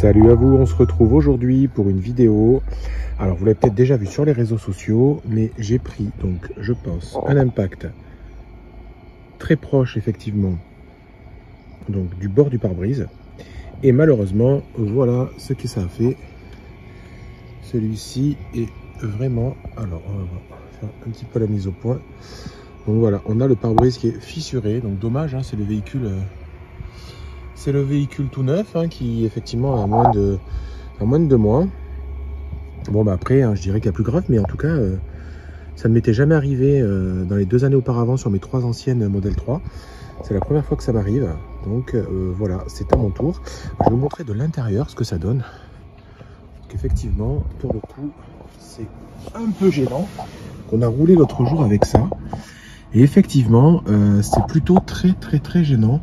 Salut à vous, on se retrouve aujourd'hui pour une vidéo. Alors vous l'avez peut-être déjà vu sur les réseaux sociaux, mais j'ai pris donc je pense un impact très proche effectivement donc du bord du pare-brise. Et malheureusement voilà ce que ça a fait. Celui-ci est vraiment, alors on va faire un petit peu la mise au point. Donc voilà, on a le pare-brise qui est fissuré, donc dommage, hein, c'est le véhicule tout neuf hein, qui effectivement a moins de 2 mois. Bon bah après hein, je dirais qu'il y a plus grave, mais en tout cas ça ne m'était jamais arrivé dans les 2 années auparavant sur mes 3 anciennes Model 3. C'est la première fois que ça m'arrive, donc voilà, c'est à mon tour. Je vais vous montrer de l'intérieur ce que ça donne. Donc effectivement, pour le coup, c'est un peu gênant. On a roulé l'autre jour avec ça, et effectivement, c'est plutôt très gênant.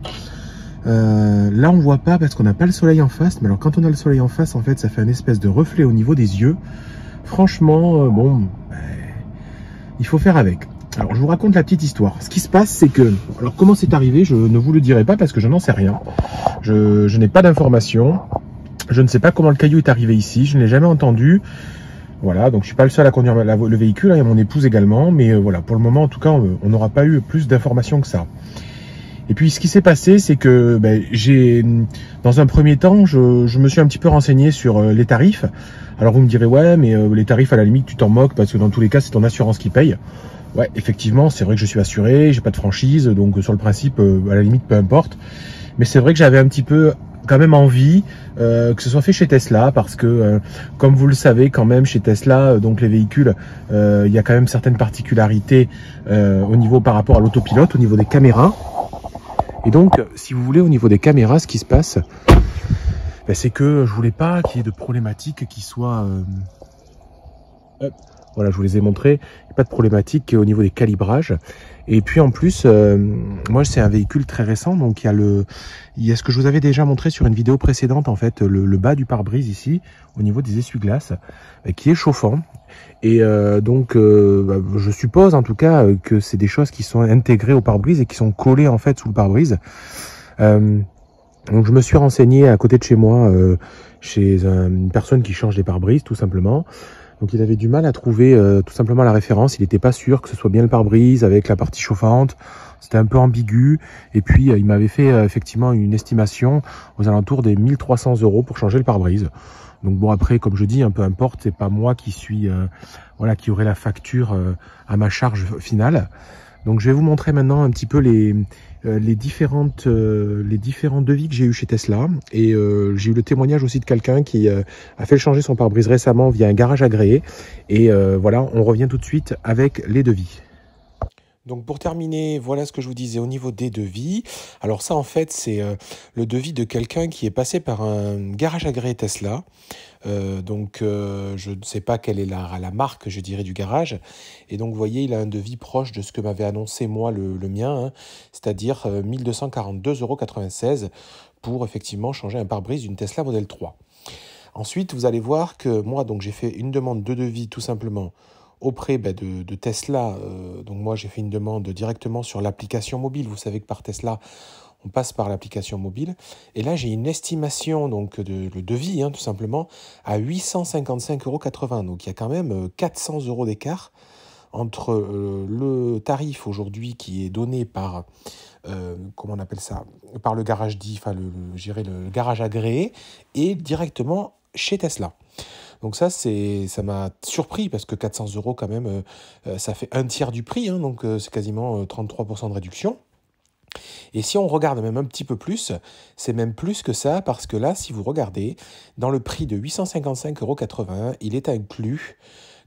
Là on voit pas parce qu'on n'a pas le soleil en face, mais alors quand on a le soleil en face, en fait ça fait un espèce de reflet au niveau des yeux. Franchement bon, il faut faire avec. Alors je vous raconte la petite histoire. Ce qui se passe, c'est que, alors comment c'est arrivé, je ne vous le dirai pas parce que je n'en sais rien. Je n'ai pas d'informations, je ne sais pas comment le caillou est arrivé ici, je ne l'ai jamais entendu. Voilà, donc je suis pas le seul à conduire le véhicule, il y a mon épouse également, mais voilà, pour le moment en tout cas on n'aura pas eu plus d'informations que ça. Et puis ce qui s'est passé, c'est que dans un premier temps, je me suis un petit peu renseigné sur les tarifs. Alors vous me direz, ouais, mais les tarifs à la limite, tu t'en moques parce que dans tous les cas, c'est ton assurance qui paye. Ouais, effectivement, c'est vrai que je suis assuré, j'ai pas de franchise, donc sur le principe, à la limite, peu importe. Mais c'est vrai que j'avais un petit peu quand même envie que ce soit fait chez Tesla parce que, comme vous le savez quand même, chez Tesla, donc les véhicules, il y a quand même certaines particularités au niveau par rapport à l'autopilote, au niveau des caméras. Et donc, si vous voulez, au niveau des caméras, ce qui se passe, c'est que je voulais pas qu'il y ait de problématiques qui soient... voilà, je vous les ai montrés. Il n'y a pas de problématique au niveau des calibrages. Et puis en plus, moi c'est un véhicule très récent, donc il y a ce que je vous avais déjà montré sur une vidéo précédente, en fait, le bas du pare-brise ici, au niveau des essuie-glaces, qui est chauffant. Et je suppose en tout cas que c'est des choses qui sont intégrées au pare-brise et qui sont collées en fait sous le pare-brise. Donc je me suis renseigné à côté de chez moi, chez une personne qui change des pare-brises tout simplement. Donc il avait du mal à trouver tout simplement la référence, il n'était pas sûr que ce soit bien le pare-brise avec la partie chauffante, c'était un peu ambigu. Et puis il m'avait fait effectivement une estimation aux alentours des 1300 € pour changer le pare-brise. Donc bon après, comme je dis, peu importe, c'est pas moi qui suis voilà, qui aurait la facture à ma charge finale. Donc je vais vous montrer maintenant un petit peu les différents devis que j'ai eu chez Tesla. Et j'ai eu le témoignage aussi de quelqu'un qui a fait changer son pare-brise récemment via un garage agréé. Et voilà, on revient tout de suite avec les devis. Donc pour terminer, voilà ce que je vous disais au niveau des devis. Alors ça en fait c'est le devis de quelqu'un qui est passé par un garage agréé Tesla. Je ne sais pas quelle est la marque, je dirais, du garage. Et donc vous voyez, il a un devis proche de ce que m'avait annoncé moi le mien, hein, c'est-à-dire 1242,96 € pour effectivement changer un pare-brise d'une Tesla Model 3. Ensuite, vous allez voir que moi donc j'ai fait une demande de devis tout simplement auprès de Tesla. Donc moi j'ai fait une demande directement sur l'application mobile. Vous savez que par Tesla on passe par l'application mobile, et là j'ai une estimation donc le devis tout simplement à 855,80 €. Donc il y a quand même 400 € d'écart entre le tarif aujourd'hui qui est donné par comment on appelle ça, par le garage dit, enfin le garage agréé, et directement chez Tesla. Donc ça m'a surpris parce que 400 € quand même, ça fait un tiers du prix, hein, donc c'est quasiment 33% de réduction. Et si on regarde même un petit peu plus, c'est même plus que ça, parce que là, si vous regardez, dans le prix de 855,81 €, il est inclus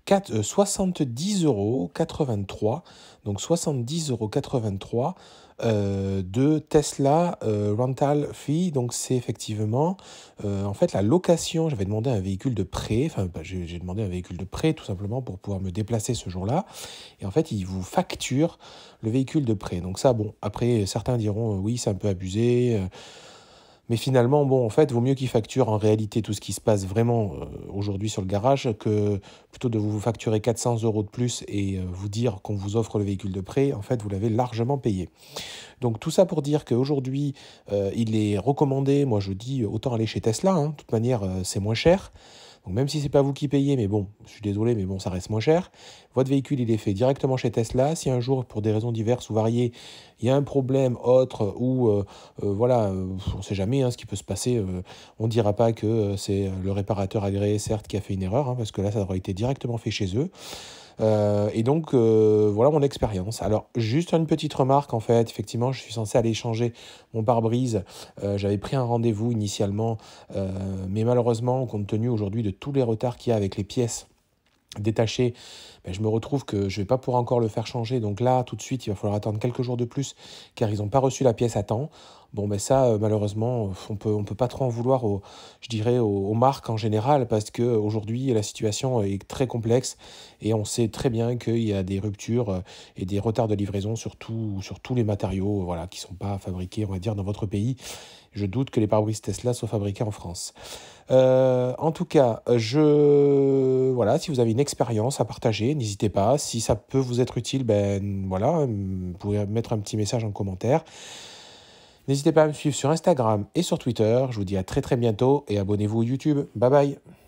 70,83 €, donc 70,83 € de Tesla Rental Fee. Donc c'est effectivement en fait la location. J'avais demandé un véhicule de prêt, j'ai demandé un véhicule de prêt tout simplement pour pouvoir me déplacer ce jour-là, et en fait ils vous facturent le véhicule de prêt. Donc ça, bon, après certains diront oui c'est un peu abusé, Mais finalement, bon, en fait, vaut mieux qu'ils facturent en réalité tout ce qui se passe vraiment aujourd'hui sur le garage que plutôt de vous facturer 400 € de plus et vous dire qu'on vous offre le véhicule de prêt, en fait, vous l'avez largement payé. Donc tout ça pour dire qu'aujourd'hui, il est recommandé, moi je dis autant aller chez Tesla, hein. De toute manière, c'est moins cher. Donc même si c'est pas vous qui payez, mais bon, je suis désolé, mais bon, ça reste moins cher. Votre véhicule, il est fait directement chez Tesla. Si un jour, pour des raisons diverses ou variées, il y a un problème autre ou voilà, on ne sait jamais hein, ce qui peut se passer. On ne dira pas que c'est le réparateur agréé, certes, qui a fait une erreur, hein, parce que là, ça aurait été directement fait chez eux. Et donc, voilà mon expérience. Alors, juste une petite remarque, en fait, effectivement, je suis censé aller changer mon pare-brise. J'avais pris un rendez-vous initialement, mais malheureusement, compte tenu aujourd'hui de tous les retards qu'il y a avec les pièces détachées, ben, je me retrouve que je ne vais pas pouvoir encore le faire changer. Donc là, tout de suite, il va falloir attendre quelques jours de plus, car ils n'ont pas reçu la pièce à temps. Bon, ben ça, malheureusement, on peut pas trop en vouloir, je dirais, aux marques en général, parce qu'aujourd'hui, la situation est très complexe et on sait très bien qu'il y a des ruptures et des retards de livraison sur tous les matériaux voilà, qui ne sont pas fabriqués, on va dire, dans votre pays. Je doute que les pare-brises Tesla soient fabriqués en France. En tout cas, voilà, si vous avez une expérience à partager, n'hésitez pas. Si ça peut vous être utile, ben voilà, vous pouvez mettre un petit message en commentaire. N'hésitez pas à me suivre sur Instagram et sur Twitter. Je vous dis à très très bientôt et abonnez-vous au YouTube. Bye bye.